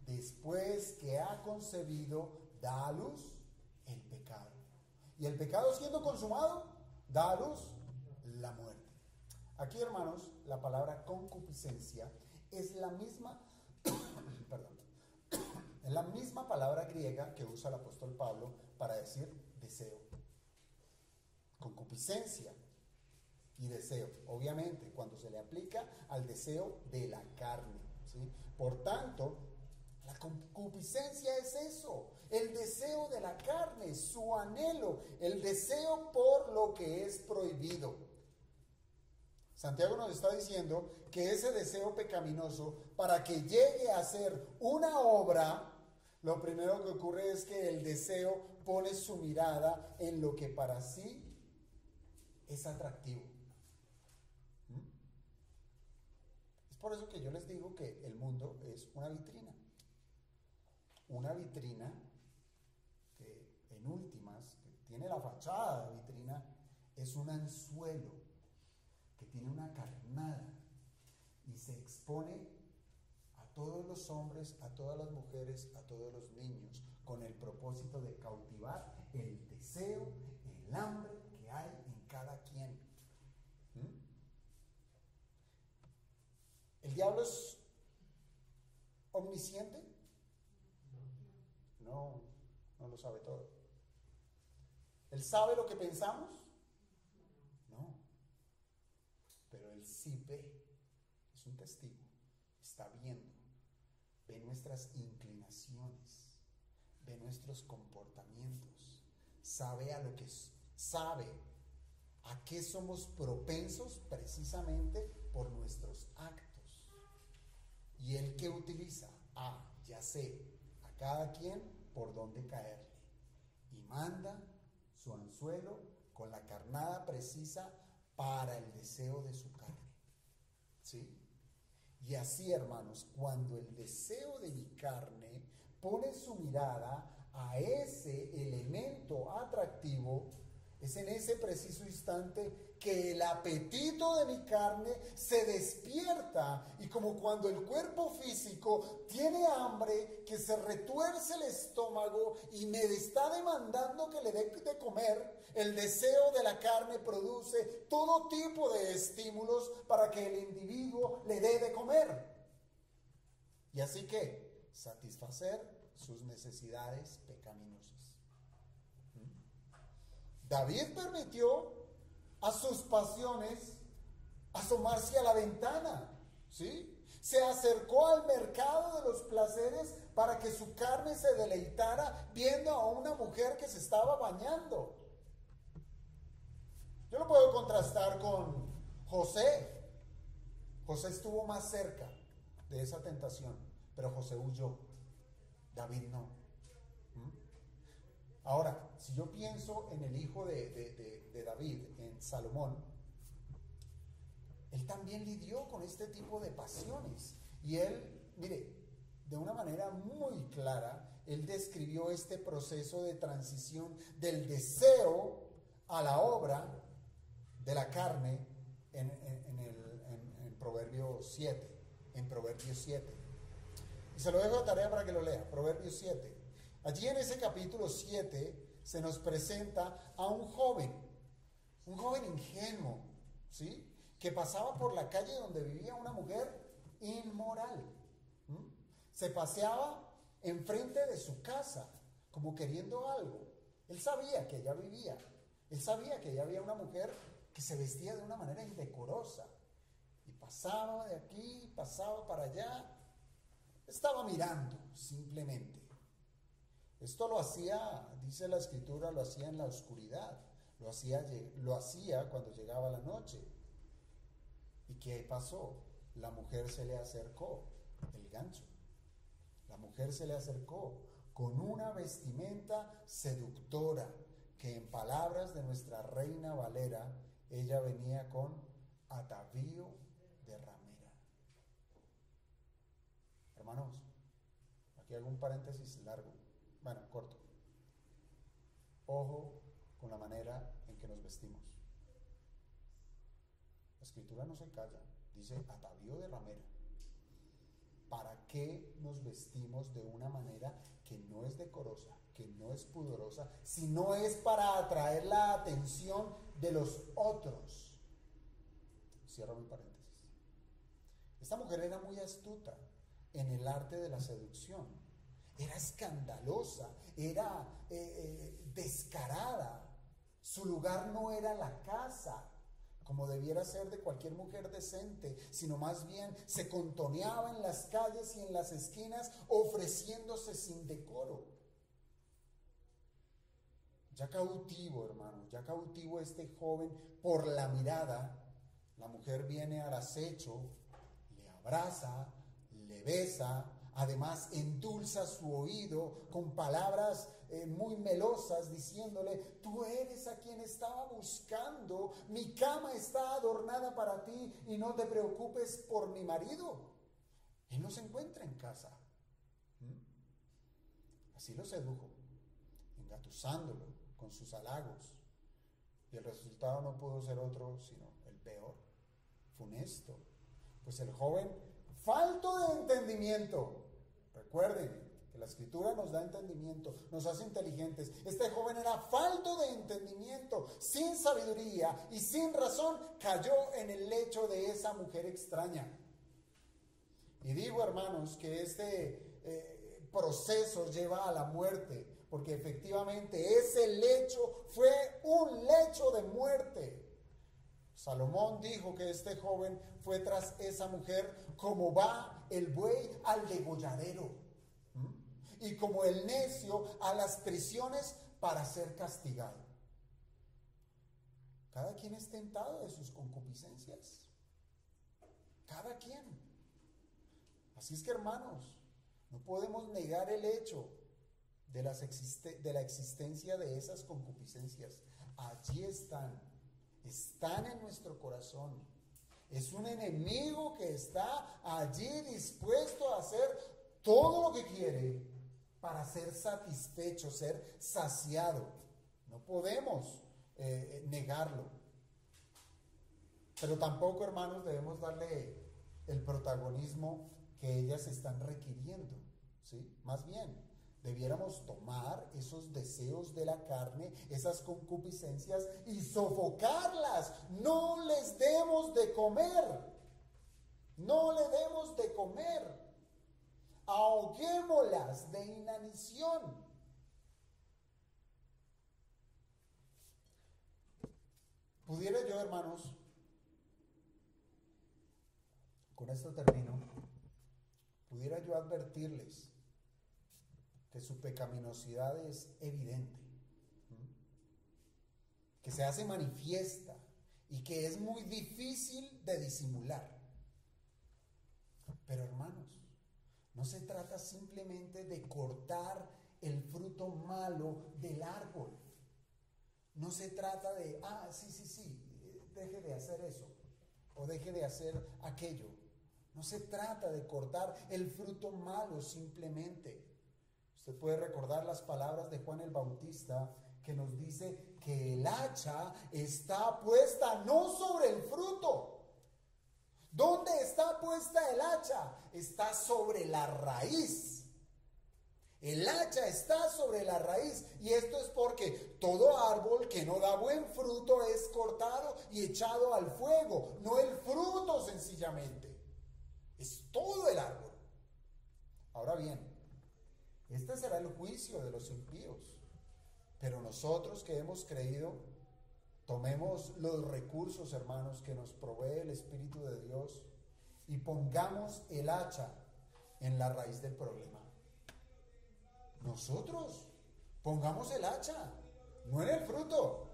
después que ha concebido, da a luz el pecado. Y el pecado, siendo consumado, da a luz la muerte. Aquí, hermanos, la palabra concupiscencia es la misma, perdón, es la misma palabra griega que usa el apóstol Pablo para decir deseo. Concupiscencia y deseo, obviamente, cuando se le aplica al deseo de la carne, ¿sí? Por tanto, la concupiscencia es eso, el deseo de la carne, su anhelo, el deseo por lo que es prohibido. Santiago nos está diciendo que ese deseo pecaminoso, para que llegue a ser una obra, lo primero que ocurre es que el deseo pone su mirada en lo que para sí es atractivo. Es por eso que yo les digo que el mundo es una vitrina. Una vitrina que, en últimas, que tiene la fachada de vitrina, es un anzuelo que tiene una carnada y se expone a todos los hombres, a todas las mujeres, a todos los niños, con el propósito de cautivar el deseo, el hambre que hay en cada quien. ¿El diablo es omnisciente? No, no lo sabe todo. ¿Él sabe lo que pensamos? No. Pero él sí ve, es un testigo, está viendo, ve nuestras inclinaciones, ve nuestros comportamientos, sabe a qué somos propensos precisamente por nuestros actos. Y él que utiliza, ya sé, a cada quien por dónde caerle, y manda su anzuelo con la carnada precisa para el deseo de su carne. ¿Sí? Y así, hermanos, cuando el deseo de mi carne pone su mirada a ese elemento atractivo, es en ese preciso instante que el apetito de mi carne se despierta, y como cuando el cuerpo físico tiene hambre, que se retuerce el estómago y me está demandando que le dé de comer, el deseo de la carne produce todo tipo de estímulos para que el individuo le dé de comer. Y así que satisfacer sus necesidades pecaminosas. David permitió a sus pasiones asomarse a la ventana, ¿sí? Se acercó al mercado de los placeres para que su carne se deleitara viendo a una mujer que se estaba bañando. Yo lo puedo contrastar con José. José estuvo más cerca de esa tentación, pero José huyó. David no. Ahora, si yo pienso en el hijo de David, en Salomón, él también lidió con este tipo de pasiones. Y él, mire, de una manera muy clara, él describió este proceso de transición del deseo a la obra de la carne en Proverbios 7. En Proverbios 7. Y se lo dejo de tarea para que lo lea, Proverbios 7. Allí en ese capítulo 7 se nos presenta a un joven ingenuo, ¿sí? Que pasaba por la calle donde vivía una mujer inmoral. Se paseaba enfrente de su casa como queriendo algo, Él sabía que ella vivía. Él sabía que ella había una mujer que se vestía de una manera indecorosa. Y pasaba de aquí, pasaba para allá. Estaba mirando simplemente. Esto lo hacía, dice la Escritura, lo hacía en la oscuridad. Lo hacía cuando llegaba la noche. ¿Y qué pasó? La mujer se le acercó, el gancho. La mujer se le acercó con una vestimenta seductora, que en palabras de nuestra Reina Valera, ella venía con atavío de ramera. Hermanos, aquí hago un paréntesis largo, bueno, corto. Ojo con la manera en que nos vestimos. La Escritura no se calla, dice atavío de ramera. ¿Para qué nos vestimos de una manera que no es decorosa, que no es pudorosa, si no es para atraer la atención de los otros? Cierro mi paréntesis. Esta mujer era muy astuta en el arte de la seducción. Era escandalosa, era descarada. Su lugar no era la casa, como debiera ser de cualquier mujer decente, sino más bien se contoneaba en las calles y en las esquinas, ofreciéndose sin decoro. Ya cautivo, hermano, ya cautivo este joven por la mirada, la mujer viene al acecho, le abraza, le besa, además endulza su oído con palabras muy melosas, diciéndole: tú eres a quien estaba buscando, mi cama está adornada para ti y no te preocupes por mi marido, él no se encuentra en casa. Así lo sedujo, engatusándolo con sus halagos, y el resultado no pudo ser otro sino el peor, funesto, pues el joven, falto de entendimiento. Recuerden que la Escritura nos da entendimiento, nos hace inteligentes. Este joven era falto de entendimiento, sin sabiduría y sin razón, cayó en el lecho de esa mujer extraña. Y digo, hermanos, que este proceso lleva a la muerte, porque efectivamente ese lecho fue un lecho de muerte. Salomón dijo que este joven fue tras esa mujer como va el buey al degolladero, y como el necio a las prisiones para ser castigado. Cada quien es tentado de sus concupiscencias. Cada quien. Así es que, hermanos, no podemos negar el hecho de la existencia de esas concupiscencias. Allí están en nuestro corazón. Es un enemigo que está allí dispuesto a hacer todo lo que quiere para ser satisfecho, ser saciado. No podemos negarlo. Pero tampoco, hermanos, debemos darle el protagonismo que ellas están requiriendo, ¿sí? Más bien, debiéramos tomar esos deseos de la carne, esas concupiscencias, y sofocarlas. No les demos de comer. No le demos de comer. Ahoguémoslas de inanición. Pudiera yo, hermanos, con esto termino, pudiera yo advertirles que su pecaminosidad es evidente, que se hace manifiesta y que es muy difícil de disimular. Pero, hermanos, no se trata simplemente de cortar el fruto malo del árbol. No se trata de, deje de hacer eso o deje de hacer aquello. No se trata de cortar el fruto malo simplemente. Usted puede recordar las palabras de Juan el Bautista, que nos dice que el hacha está puesta no sobre el fruto. ¿Dónde está puesta el hacha? Está sobre la raíz. El hacha está sobre la raíz, y esto es porque todo árbol que no da buen fruto es cortado y echado al fuego. No el fruto sencillamente, es todo el árbol. Ahora bien, este será el juicio de los impíos. Pero nosotros que hemos creído, tomemos los recursos, hermanos, que nos provee el Espíritu de Dios y pongamos el hacha en la raíz del problema. Nosotros pongamos el hacha, no en el fruto.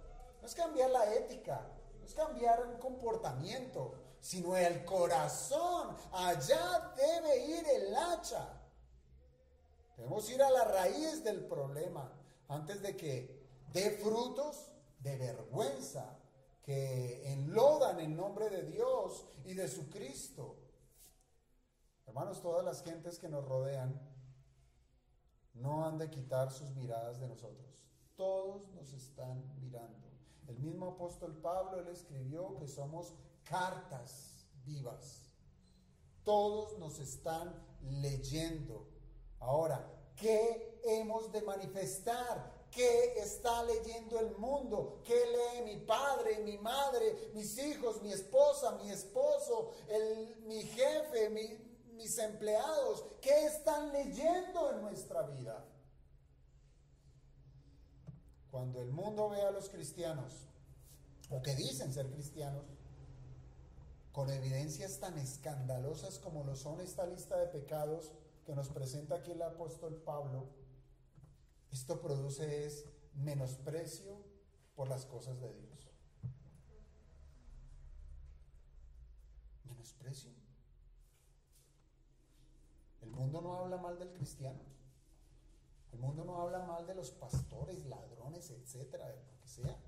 No es cambiar la ética, no es cambiar un comportamiento, sino el corazón. Allá debe ir el hacha. Debemos ir a la raíz del problema antes de que dé frutos de vergüenza que enlodan el nombre de Dios y de su Cristo. Hermanos, todas las gentes que nos rodean no han de quitar sus miradas de nosotros. Todos nos están mirando. El mismo apóstol Pablo, él escribió que somos cartas vivas. Todos nos están leyendo. Ahora, ¿qué hemos de manifestar? ¿Qué está leyendo el mundo? ¿Qué lee mi padre, mi madre, mis hijos, mi esposa, mi esposo, mi jefe, mis empleados? ¿Qué están leyendo en nuestra vida? Cuando el mundo ve a los cristianos, o que dicen ser cristianos, con evidencias tan escandalosas como lo son esta lista de pecados que nos presenta aquí el apóstol Pablo, esto produce es menosprecio por las cosas de Dios. Menosprecio. El mundo no habla mal del cristiano. El mundo no habla mal de los pastores, ladrones, etcétera, de lo que sea.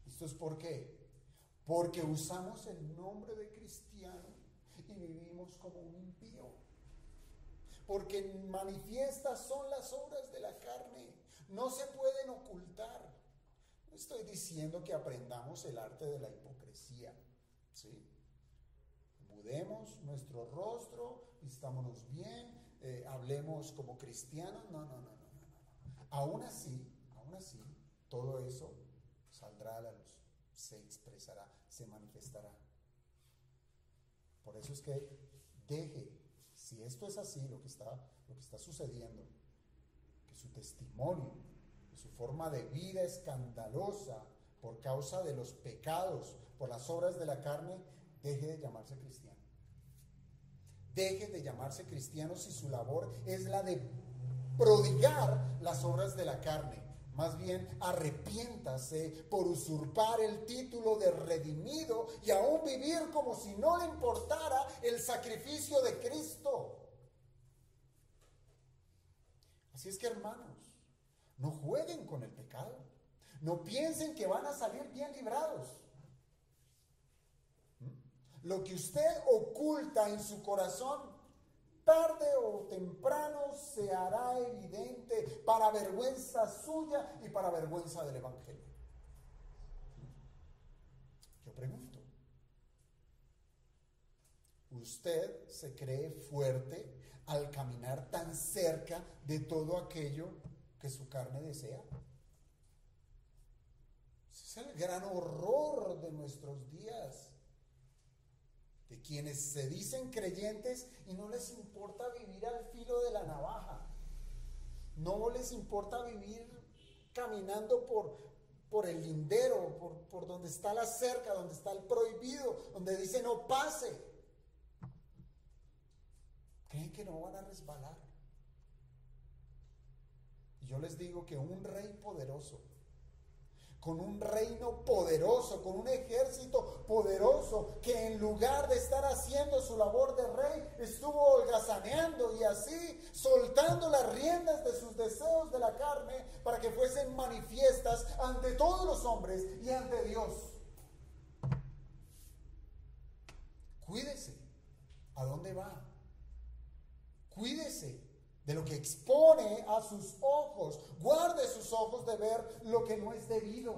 ¿Esto es por qué? Porque usamos el nombre de cristiano y vivimos como un impío. Porque manifiestas son las obras de la carne, no se pueden ocultar. No estoy diciendo que aprendamos el arte de la hipocresía, ¿sí? Mudemos nuestro rostro, vistámonos bien, hablemos como cristianos. No. Aún así, todo eso saldrá a la luz, se expresará, se manifestará. Por eso es que deje, si esto es así, lo que está sucediendo, que su testimonio, que su forma de vida escandalosa por causa de los pecados, por las obras de la carne, deje de llamarse cristiano. Deje de llamarse cristiano si su labor es la de prodigar las obras de la carne. Más bien, arrepiéntase por usurpar el título de redimido y aún vivir como si no le importara el sacrificio de Cristo. Así es que, hermanos, no jueguen con el pecado. No piensen que van a salir bien librados. Lo que usted oculta en su corazón, tarde o temprano se hará evidente para vergüenza suya y para vergüenza del Evangelio. Yo pregunto, ¿usted se cree fuerte al caminar tan cerca de todo aquello que su carne desea? Ese es el gran horror de nuestros días. De quienes se dicen creyentes y no les importa vivir al filo de la navaja. No les importa vivir caminando por el lindero, por donde está la cerca, donde está el prohibido, donde dice no pase. Creen que no van a resbalar. Y yo les digo que un rey poderoso, con un reino poderoso, con un ejército poderoso, que en lugar de estar haciendo su labor de rey, estuvo holgazaneando y así soltando las riendas de sus deseos de la carne para que fuesen manifiestas ante todos los hombres y ante Dios. Cuídese. ¿A dónde va? Cuídese de lo que expone a sus ojos. Guarde sus ojos de ver lo que no es debido.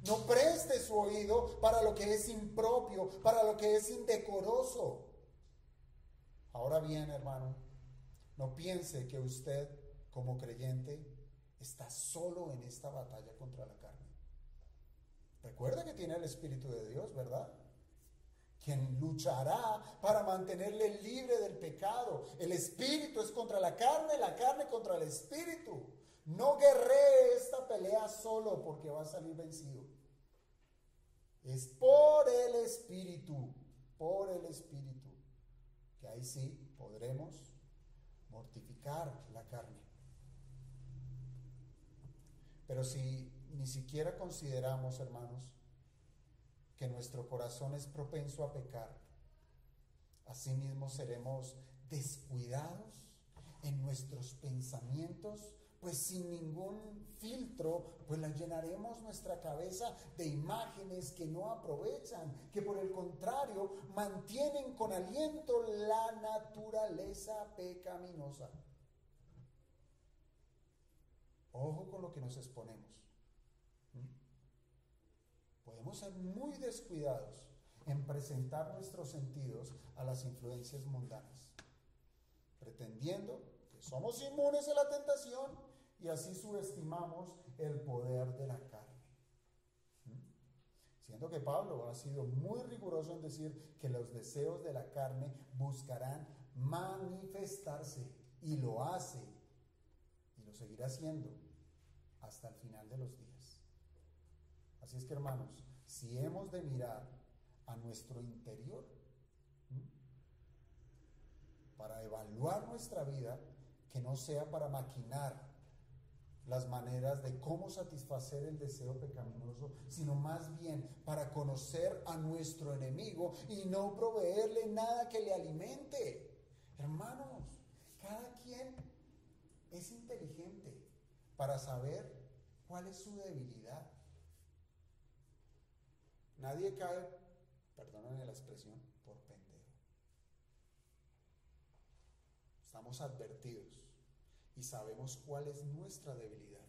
No preste su oído para lo que es impropio, para lo que es indecoroso. Ahora bien, hermano, no piense que usted, como creyente, está solo en esta batalla contra la carne. Recuerda que tiene el Espíritu de Dios, ¿verdad? Quien luchará para mantenerle libre del pecado. El espíritu es contra la carne contra el espíritu. No guerree esta pelea solo porque va a salir vencido. Es por el Espíritu, que ahí sí podremos mortificar la carne. Pero si ni siquiera consideramos, hermanos, que nuestro corazón es propenso a pecar, asimismo seremos descuidados en nuestros pensamientos, pues sin ningún filtro, pues la llenaremos nuestra cabeza de imágenes que no aprovechan, que por el contrario mantienen con aliento la naturaleza pecaminosa. Ojo con lo que nos exponemos. Podemos ser muy descuidados en presentar nuestros sentidos a las influencias mundanas, pretendiendo que somos inmunes a la tentación y así subestimamos el poder de la carne. Siendo que Pablo ha sido muy riguroso en decir que los deseos de la carne buscarán manifestarse, y lo hace y lo seguirá haciendo hasta el final de los días. Así es que, hermanos, si hemos de mirar a nuestro interior para evaluar nuestra vida, que no sea para maquinar las maneras de cómo satisfacer el deseo pecaminoso, sino más bien para conocer a nuestro enemigo y no proveerle nada que le alimente. Hermanos, cada quien es inteligente para saber cuál es su debilidad. Nadie cae, perdónenme la expresión, por pendejo. Estamos advertidos y sabemos cuál es nuestra debilidad.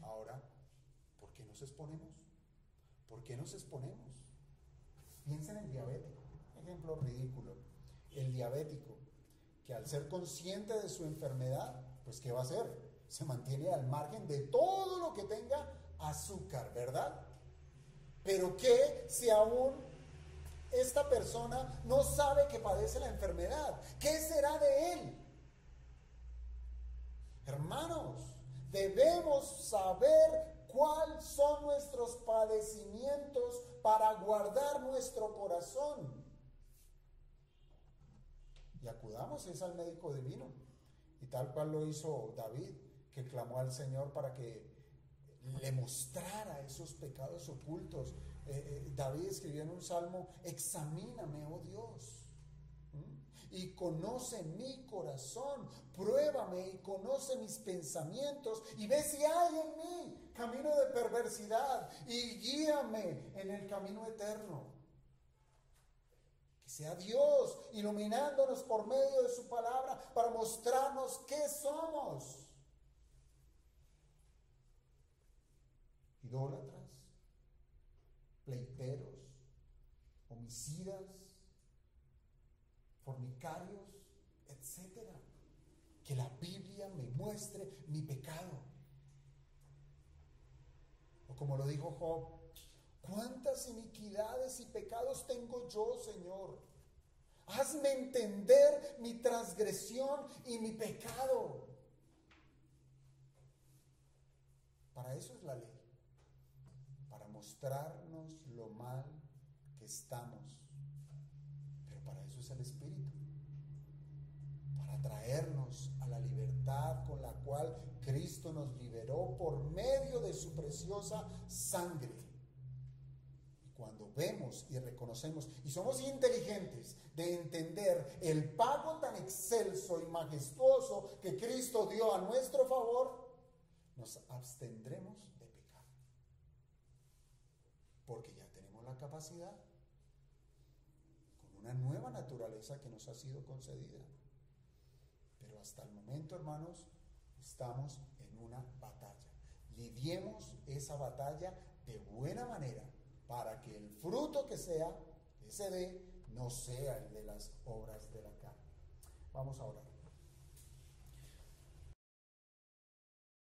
Ahora, ¿por qué nos exponemos? ¿Por qué nos exponemos? Piensen en el diabético, ejemplo ridículo. El diabético, que al ser consciente de su enfermedad, pues ¿qué va a hacer? Se mantiene al margen de todo lo que tenga azúcar, ¿verdad? Pero ¿qué si aún esta persona no sabe que padece la enfermedad? ¿Qué será de él? Hermanos, debemos saber cuáles son nuestros padecimientos para guardar nuestro corazón. Y acudamos es al médico divino. Y tal cual lo hizo David, que clamó al Señor para que le mostrara esos pecados ocultos. David escribió en un salmo: examíname, oh Dios, y conoce mi corazón, pruébame y conoce mis pensamientos, y ve si hay en mí camino de perversidad, y guíame en el camino eterno. Que sea Dios iluminándonos por medio de su palabra para mostrarnos qué somos. Idólatras, pleiteros, homicidas, fornicarios, etc. Que la Biblia me muestre mi pecado. O como lo dijo Job: ¿cuántas iniquidades y pecados tengo yo, Señor? Hazme entender mi transgresión y mi pecado. Para eso es la ley. Para mostrarnos lo mal que estamos. Pero para eso es el Espíritu. Para traernos a la libertad con la cual Cristo nos liberó por medio de su preciosa sangre. Y cuando vemos y reconocemos y somos inteligentes de entender el pago tan excelso y majestuoso que Cristo dio a nuestro favor, nos abstendremos de pecar. Porque ya tenemos la capacidad, con una nueva naturaleza que nos ha sido concedida. Pero hasta el momento, hermanos, estamos en una batalla. Lidiemos esa batalla de buena manera para que el fruto que sea, que se dé, no sea el de las obras de la carne. Vamos a orar.